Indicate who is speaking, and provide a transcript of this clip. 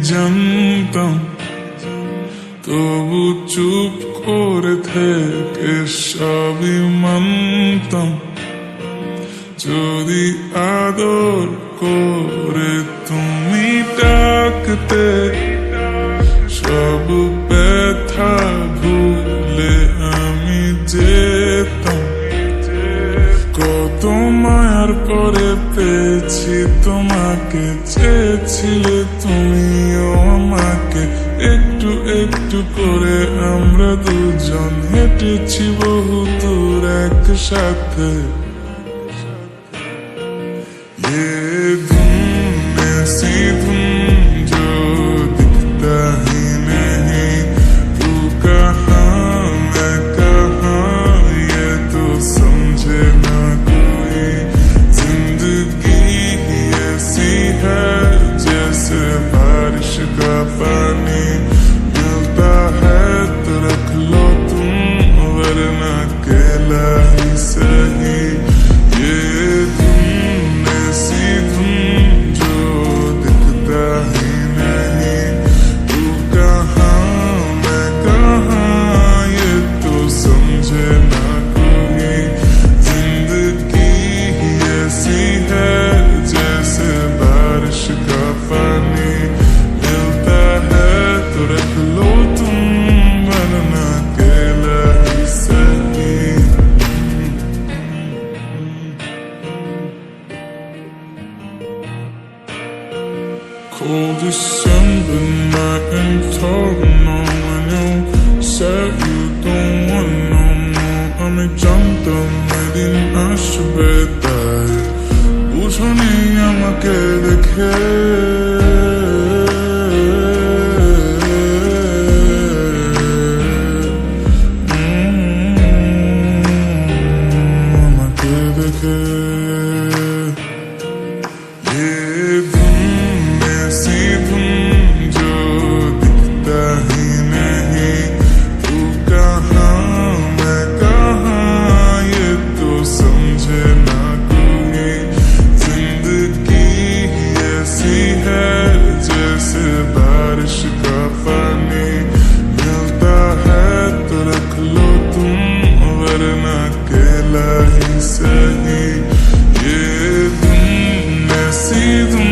Speaker 1: জানতাম, তবু চুপ করে থেকে সবই মানতাম। যদি আদর করে তুমি ডাকতে, সব ব্যথা ভুলে আমি যেতাম। কত মায়ার পরে পেয়েছি তোমাকে, চেয়েছিলে তুমিও আমাকে। একটু একটু করে আমরা দুজন হেঁটেছি বহু দূর একসাথে। ये धुन ऐसी धुन जो दिखता ही नहीं, तू कहाँ मैं कहाँ ये तो समझे ना कोई। जिंदगी ऐसी है जैसे बारिश का पानी, मिलता है तो रख लो तुम वरना अकेला ही सही। Cold December night and talking on when you said you don't want no more. আমি জানতাম এদিন আসবে, তাই বুঝনি আমাকে দেখে। আমাকে দেখে ऐसी धुन जो दिखता ही नहीं, तू कहाँ मैं कहाँ ये तो समझे ना कोई। जिंदगी ऐसी है जैसे बारिश का पानी, मिलता है तो रख लो तुम वरना अकेला ही सही। ये धुन ऐसी धुन